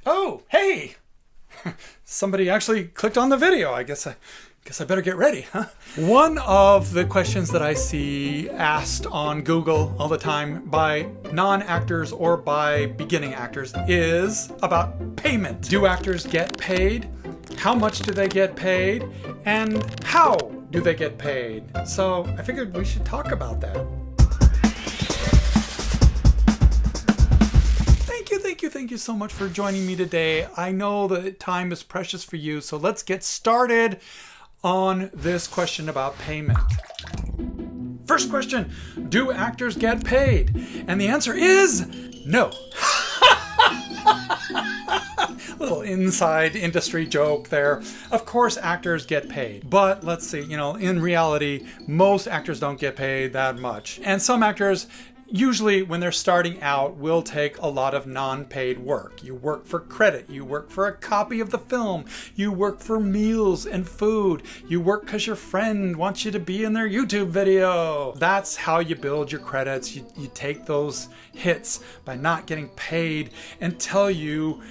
Oh, hey! Somebody actually clicked on the video. I guess I better get ready, huh? One of the questions that I see asked on Google all the time by non-actors or by beginning actors is about payment. Do actors get paid? How much do they get paid? And how do they get paid? So I figured we should talk about that. Thank you so much for joining me today. I know that time is precious for you, so let's get started on this question about payment. First question, do actors get paid? And the answer is no. Little inside industry joke there. Of course, actors get paid. But let's see, in reality, most actors don't get paid that much. And some actors, usually when they're starting out, will take a lot of non-paid work. You work for credit, you work for a copy of the film, you work for meals and food, you work because your friend wants you to be in their YouTube video. That's how you build your credits. You take those hits by not getting paid until you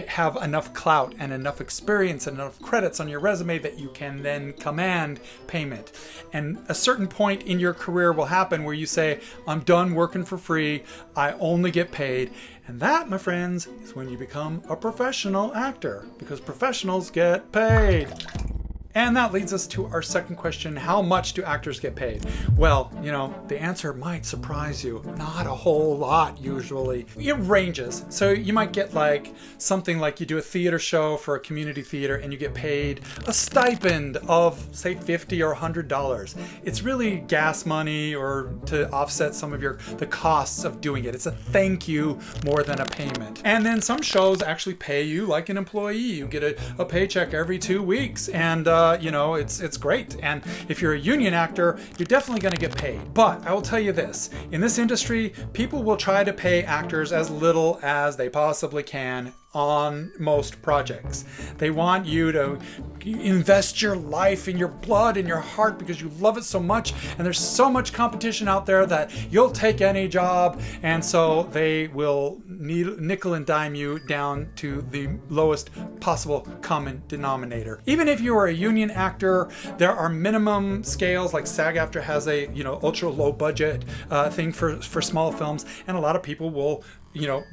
have enough clout and enough experience and enough credits on your resume that you can then command payment. And a certain point in your career will happen where you say, I'm done working for free, I only get paid. And that, my friends, is when you become a professional actor, because professionals get paid. And that leads us to our second question, how much do actors get paid? Well, the answer might surprise you. Not a whole lot, usually. It ranges. So you might get something like you do a theater show for a community theater and you get paid a stipend of, say, $50 or $100. It's really gas money or to offset some of the costs of doing it. It's a thank you more than a payment. And then some shows actually pay you like an employee. You get a paycheck every 2 weeks, and it's great. And if you're a union actor, you're definitely going to get paid. But I will tell you this, in this industry, people will try to pay actors as little as they possibly can on most projects. They want you to invest your life and your blood and your heart because you love it so much, and there's so much competition out there that you'll take any job, and so they will nickel and dime you down to the lowest possible common denominator. Even if you are a union actor, there are minimum scales, like SAG-AFTRA has a ultra low budget thing for small films, and a lot of people will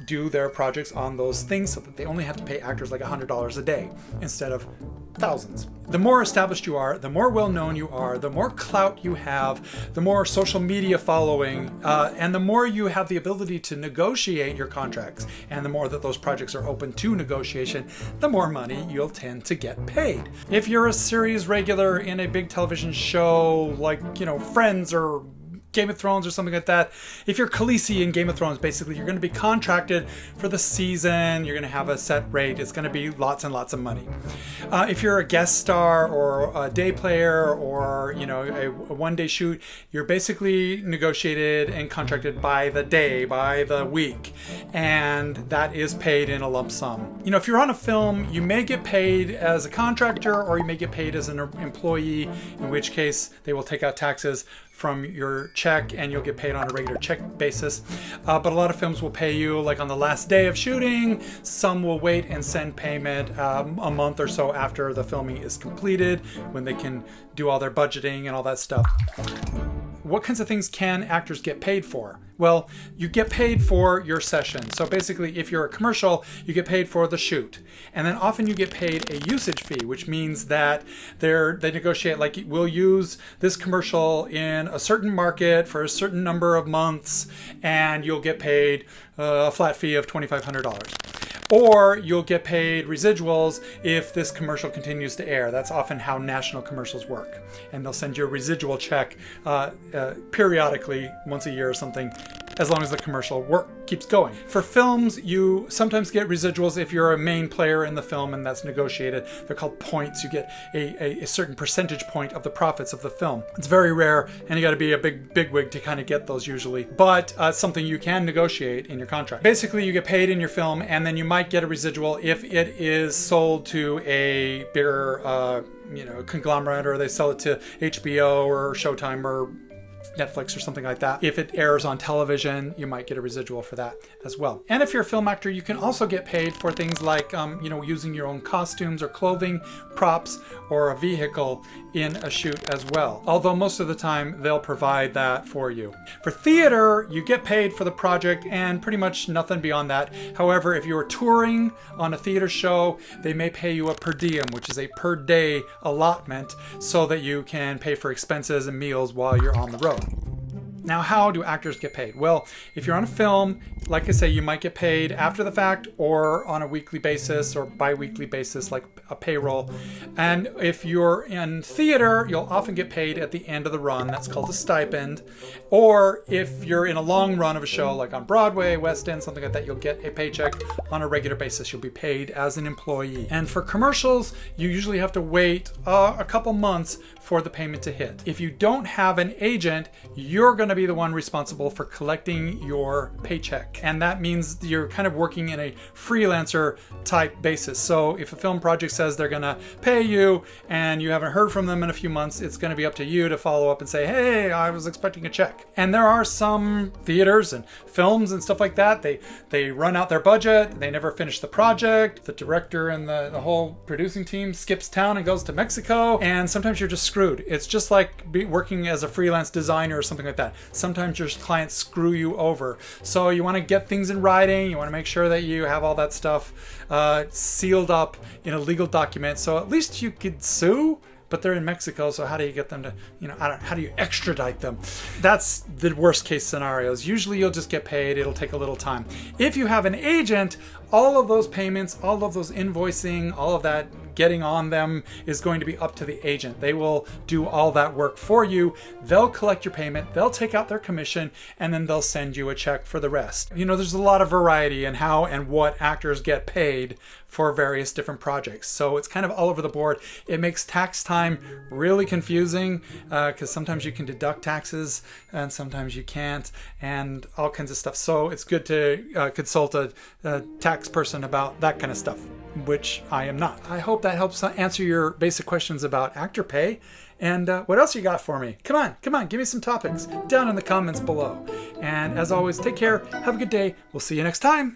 do their projects on those things so that they only have to pay actors like $100 a day instead of thousands. The more established you are, the more well-known you are, the more clout you have, the more social media following, and the more you have the ability to negotiate your contracts, and the more that those projects are open to negotiation, the more money you'll tend to get paid. If you're a series regular in a big television show like, Friends or Game of Thrones or something like that. If you're Khaleesi in Game of Thrones, basically you're going to be contracted for the season. You're going to have a set rate. It's going to be lots and lots of money. If you're a guest star or a day player or a one-day shoot, you're basically negotiated and contracted by the day, by the week, and that is paid in a lump sum. If you're on a film, you may get paid as a contractor or you may get paid as an employee, in which case they will take out taxes from your check and you'll get paid on a regular check basis. But a lot of films will pay you like on the last day of shooting. Some will wait and send payment a month or so after the filming is completed, when they can do all their budgeting and all that stuff. What kinds of things can actors get paid for? Well, you get paid for your session. So basically, if you're a commercial, you get paid for the shoot. And then often you get paid a usage fee, which means that they negotiate, like, we'll use this commercial in a certain market for a certain number of months, and you'll get paid a flat fee of $2,500. Or you'll get paid residuals if this commercial continues to air. That's often how national commercials work. And they'll send you a residual check periodically, once a year or something, as long as the commercial work keeps going. For films, you sometimes get residuals if you're a main player in the film, and that's negotiated. They're called points. You get a certain percentage point of the profits of the film. It's very rare, and you got to be a big wig to kind of get those usually. But it's something you can negotiate in your contract. Basically, you get paid in your film, and then you might get a residual if it is sold to a bigger conglomerate, or they sell it to HBO or Showtime or Netflix or something like that. If it airs on television, you might get a residual for that as well. And if you're a film actor, you can also get paid for things like, using your own costumes or clothing, props, or a vehicle in a shoot as well. Although most of the time they'll provide that for you. For theater, you get paid for the project and pretty much nothing beyond that. However, if you're touring on a theater show, they may pay you a per diem, which is a per day allotment, so that you can pay for expenses and meals while you're on the road. Now, how do actors get paid? Well, if you're on a film, like I say, you might get paid after the fact or on a weekly basis or bi-weekly basis, like a payroll. And if you're in theater, you'll often get paid at the end of the run. That's called a stipend. Or if you're in a long run of a show, like on Broadway, West End, something like that, you'll get a paycheck on a regular basis. You'll be paid as an employee. And for commercials, you usually have to wait a couple months for the payment to hit. If you don't have an agent, you're going to be the one responsible for collecting your paycheck. And that means you're kind of working in a freelancer type basis. So if a film project says they're going to pay you and you haven't heard from them in a few months, it's going to be up to you to follow up and say, hey, I was expecting a check. And there are some theaters and films and stuff like that. They run out their budget. They never finish the project. The director and the whole producing team skips town and goes to Mexico. And sometimes you're just screwed. It's just like working as a freelance designer or something like that. Sometimes your clients screw you over. So you want to get things in writing. You want to make sure that you have all that stuff sealed up in a legal document. So at least you could sue. But they're in Mexico, so how do you get them to, how do you extradite them? That's the worst case scenarios. Usually you'll just get paid. It'll take a little time. If you have an agent, all of those payments, all of those invoicing, all of that getting on them is going to be up to the agent. They will do all that work for you. They'll collect your payment, they'll take out their commission, and then they'll send you a check for the rest. There's a lot of variety in how and what actors get paid for various different projects. So it's kind of all over the board. It makes tax time really confusing because sometimes you can deduct taxes and sometimes you can't, and all kinds of stuff. So it's good to consult a tax person about that kind of stuff, which I am not. I hope that helps answer your basic questions about actor pay. And what else you got for me? Come on, give me some topics down in the comments below. And as always, take care, have a good day. We'll see you next time.